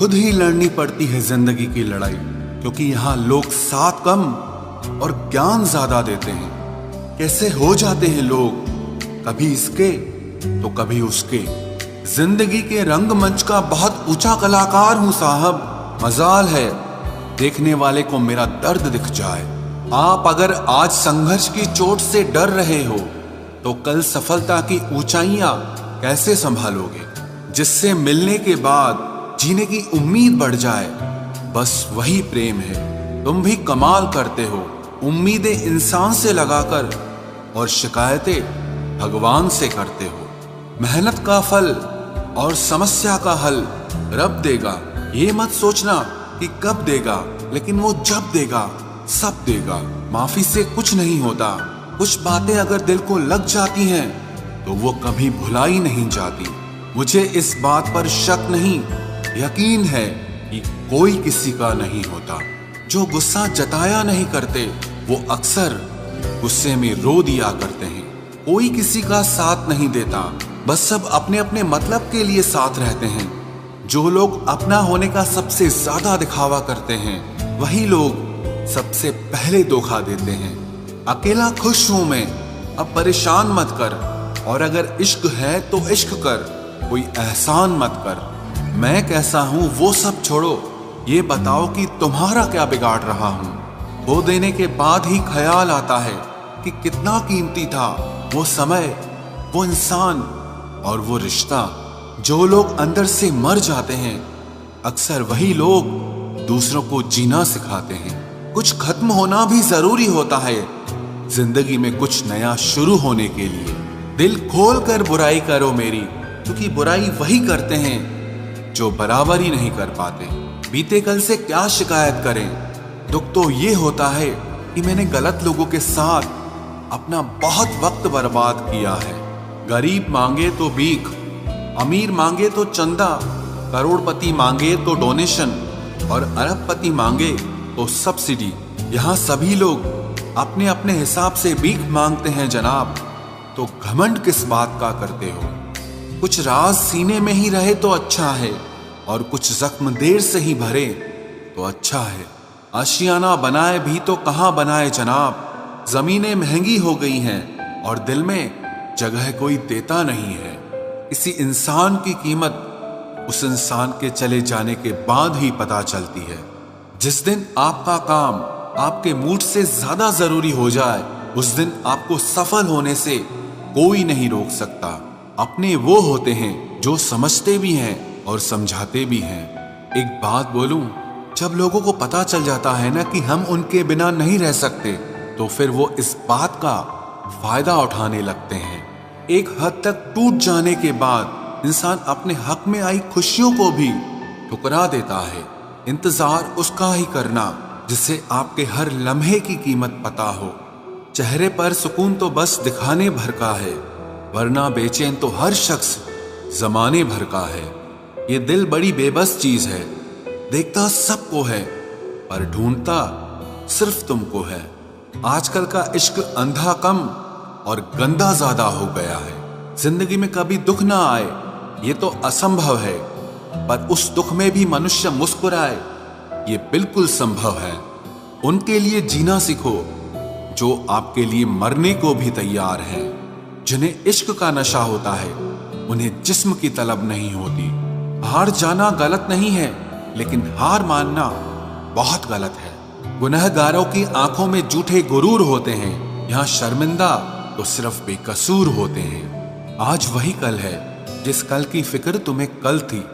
खुद ही लड़नी पड़ती है जिंदगी की लड़ाई, क्योंकि यहाँ लोग साथ कम और ज्ञान ज्यादा देते हैं। कैसे हो जाते हैं लोग, कभी इसके तो कभी उसके। जिंदगी के रंगमंच का बहुत ऊंचा कलाकार हूं साहब। मजाल है देखने वाले को मेरा दर्द दिख जाए। आप अगर आज संघर्ष की चोट से डर रहे हो तो कल सफलता की ऊंचाइयां कैसे संभालोगे, जिससे मिलने के बाद जीने की उम्मीद बढ़ जाए। बस वही प्रेम है। तुम भी कमाल करते हो, उम्मीदें इंसान से लगाकर और शिकायतें भगवान से करते हो। मेहनत का फल और समस्या का हल रब देगा। ये मत सोचना कि कब देगा, लेकिन वो जब देगा सब देगा। माफी से कुछ नहीं होता। कुछ बातें अगर दिल को लग जाती हैं तो वो कभी भुलाई नहीं जाती। मुझे इस बात पर शक नहीं, यकीन है कि कोई किसी का नहीं होता। जो गुस्सा जताया नहीं करते वो अक्सर गुस्से में रो दिया करते हैं। कोई किसी का साथ नहीं देता, बस सब अपने अपने मतलब के लिए साथ रहते हैं। जो लोग अपना होने का सबसे ज्यादा दिखावा करते हैं वही लोग सबसे पहले धोखा देते हैं। अकेला खुश हूं मैं, अब परेशान मत कर। और अगर इश्क है तो इश्क कर, कोई एहसान मत कर। मैं कैसा हूं वो सब छोड़ो, ये बताओ कि तुम्हारा क्या बिगाड़ रहा हूं। खो देने के बाद ही ख्याल आता है कि कितना कीमती था वो समय, वो इंसान और वो रिश्ता। जो लोग अंदर से मर जाते हैं अक्सर वही लोग दूसरों को जीना सिखाते हैं। कुछ खत्म होना भी जरूरी होता है जिंदगी में कुछ नया शुरू होने के लिए। दिल खोल कर बुराई करो मेरी, क्योंकि बुराई वही करते हैं जो बराबर ही नहीं कर पाते। बीते कल से क्या शिकायत करें, दुख तो ये होता है कि मैंने गलत लोगों के साथ अपना बहुत वक्त बर्बाद किया है। गरीब मांगे तो भीख, अमीर मांगे तो चंदा, करोड़पति मांगे तो डोनेशन और अरबपति मांगे तो सब्सिडी। यहाँ सभी लोग अपने अपने हिसाब से भीख मांगते हैं जनाब, तो घमंड किस बात का करते हो। कुछ राज सीने में ही रहे तो अच्छा है, और कुछ जख्म देर से ही भरे तो अच्छा है। आशियाना बनाए भी तो कहाँ बनाए जनाब। जमीनें महंगी हो गई हैं और दिल में जगह कोई देता नहीं है। किसी इंसान की कीमत उस इंसान के चले जाने के बाद ही पता चलती है। जिस दिन आपका काम आपके मूड से ज्यादा जरूरी हो जाए, उस दिन आपको सफल होने से कोई नहीं रोक सकता। अपने वो होते हैं जो समझते भी हैं और समझाते भी हैं। एक बात बोलूं, जब लोगों को पता चल जाता है ना कि हम उनके बिना नहीं रह सकते, तो फिर वो इस बात का फायदा उठाने लगते हैं। एक हद तक टूट जाने के बाद इंसान अपने हक में आई खुशियों को भी ठुकरा देता है। इंतजार उसका ही करना जिससे आपके हर लम्हे की कीमत पता हो। चेहरे पर सुकून तो बस दिखाने भर का है, वरना बेचैन तो हर शख्स जमाने भर का है। ये दिल बड़ी बेबस चीज है, देखता सबको है पर ढूंढता सिर्फ तुमको है। आजकल का इश्क अंधा कम और गंदा ज्यादा हो गया है। जिंदगी में कभी दुख ना आए ये तो असंभव है, पर उस दुख में भी मनुष्य मुस्कुराए ये बिल्कुल संभव है। उनके लिए जीना सीखो जो आपके लिए मरने को भी तैयार है। जिन्हें इश्क का नशा होता है उन्हें जिस्म की तलब नहीं होती। हार जाना गलत नहीं है, लेकिन हार मानना बहुत गलत है। गुनहगारों की आंखों में झूठे गुरूर होते हैं, यहाँ शर्मिंदा तो सिर्फ बेकसूर होते हैं। आज वही कल है जिस कल की फिक्र तुम्हें कल थी।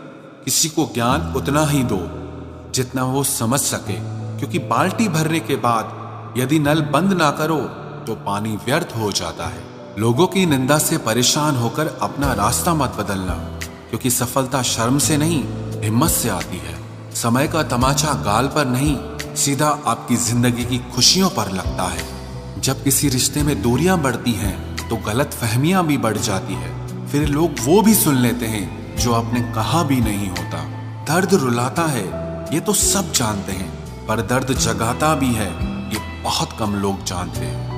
किसी को ज्ञान उतना ही दो जितना वो समझ सके, क्योंकि बाल्टी भरने के बाद यदि नल बंद ना करो तो पानी व्यर्थ हो जाता है। लोगों की निंदा से परेशान होकर अपना रास्ता मत बदलना, क्योंकि सफलता शर्म से नहीं हिम्मत से आती है। समय का तमाचा गाल पर नहीं, सीधा आपकी जिंदगी की खुशियों पर लगता है। जब किसी रिश्ते में दूरियां बढ़ती हैं तो गलत फहमियां भी बढ़ जाती है। फिर लोग वो भी सुन लेते हैं जो आपने कहा भी नहीं होता। दर्द रुलाता है ये तो सब जानते हैं, पर दर्द जगाता भी है ये बहुत कम लोग जानते हैं।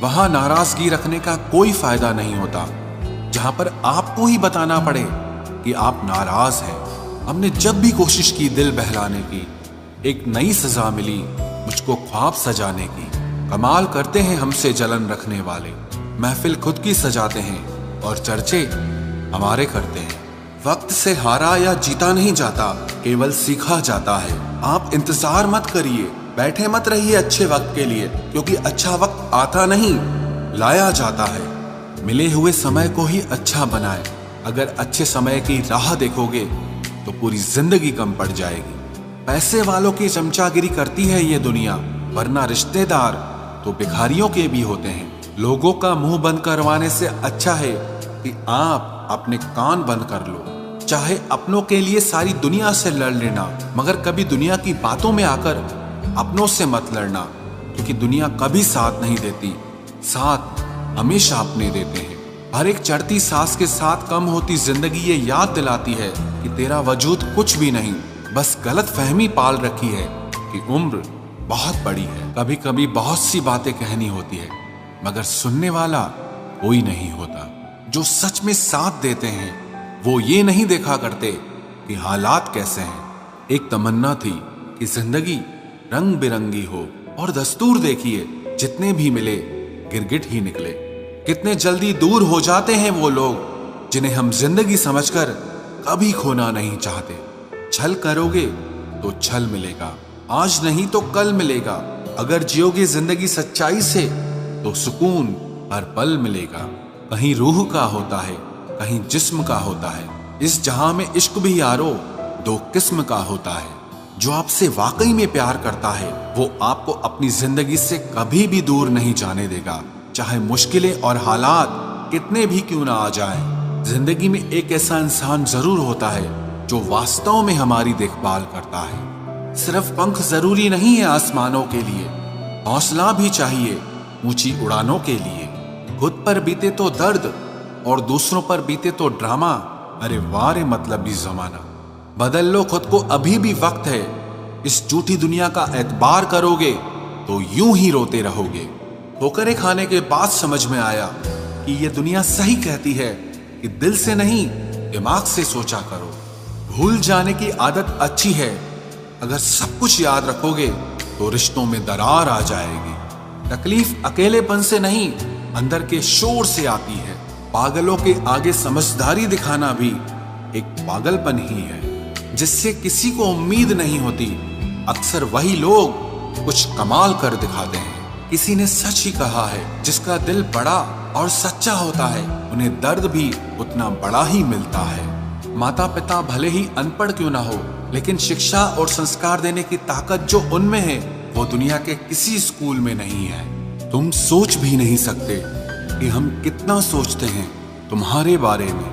वहां नाराजगी रखने का कोई फायदा नहीं होता जहां पर आपको ही बताना पड़े कि आप नाराज हैं। हमने जब भी कोशिश की दिल बहलाने की, एक नई सजा मिली मुझको ख्वाब सजाने की। कमाल करते हैं हमसे जलन रखने वाले, महफिल खुद की सजाते हैं और चर्चे हमारे करते हैं। वक्त से हारा या जीता नहीं जाता, केवल सीखा जाता है। आप इंतजार मत करिए, बैठे मत रहिए अच्छे वक्त के लिए, क्योंकि अच्छा वक्त आता नहीं, लाया जाता है। मिले हुए समय को ही अच्छा बनाए। अगर अच्छे समय की राह देखोगे तो पूरी जिंदगी कम पड़ जाएगी। पैसे वालों की चमचागिरी करती है ये दुनिया, वरना रिश्तेदार तो भिखारियों के भी होते हैं। लोगों का मुंह बंद करवाने से अच्छा है कि आप अपने कान बंद कर लो। चाहे अपनों के लिए सारी दुनिया से लड़ लेना, मगर कभी दुनिया की बातों में आकर अपनों से मत लड़ना, क्योंकि दुनिया कभी साथ नहीं देती, साथ हमेशा अपने देते हैं। हर एक चढ़ती सांस के साथ कम होती जिंदगी ये याद दिलाती है कि तेरा वजूद कुछ भी नहीं, बस गलत फहमी पाल रखी है कि उम्र बहुत बड़ी है। कभी कभी बहुत सी बातें कहनी होती है, मगर सुनने वाला कोई नहीं होता। जो सच में साथ देते हैं वो ये नहीं देखा करते कि हालात कैसे हैं। एक तमन्ना थी कि जिंदगी रंग बिरंगी हो, और दस्तूर देखिए जितने भी मिले गिरगिट ही निकले। कितने जल्दी दूर हो जाते हैं वो लोग जिन्हें हम जिंदगी समझकर कभी खोना नहीं चाहते। छल करोगे तो छल मिलेगा, आज नहीं तो कल मिलेगा। अगर जियोगे जिंदगी सच्चाई से तो सुकून हर पल मिलेगा। कहीं रूह का होता है, कहीं जिस्म का होता है। इस जहां में इश्क भी यारो दो किस्म का होता है। जो आपसे वाकई में प्यार करता है वो आपको अपनी जिंदगी से कभी भी दूर नहीं जाने देगा, चाहे मुश्किलें और हालात कितने भी क्यों ना आ जाएं। जिंदगी में एक ऐसा इंसान जरूर होता है जो वास्तव में हमारी देखभाल करता है। सिर्फ पंख जरूरी नहीं है आसमानों के लिए, हौसला भी चाहिए ऊंची उड़ानों के लिए। खुद पर बीते तो दर्द और दूसरों पर बीते तो ड्रामा, अरे वारे मतलबी जमाना। बदल लो खुद को, अभी भी वक्त है। इस झूठी दुनिया का एतबार करोगे तो यूं ही रोते रहोगे। ठोकरें खाने के बाद समझ में आया कि ये दुनिया सही कहती है कि दिल से नहीं दिमाग से सोचा करो। भूल जाने की आदत अच्छी है, अगर सब कुछ याद रखोगे तो रिश्तों में दरार आ जाएगी। तकलीफ अकेलेपन से नहीं, अंदर के शोर से आती है। पागलों के आगे समझदारी दिखाना भी एक पागलपन ही है, जिससे किसी को उम्मीद नहीं होती। अक्सर वही लोग कुछ कमाल कर दिखाते हैं। किसी ने सच ही कहा है, जिसका दिल बड़ा और सच्चा होता है उन्हें दर्द भी उतना बड़ा ही मिलता है। माता पिता भले ही अनपढ़ क्यों ना हो, लेकिन शिक्षा और संस्कार देने की ताकत जो उनमें है वो दुनिया के किसी स्कूल में नहीं है। तुम सोच भी नहीं सकते कि हम कितना सोचते हैं तुम्हारे बारे में।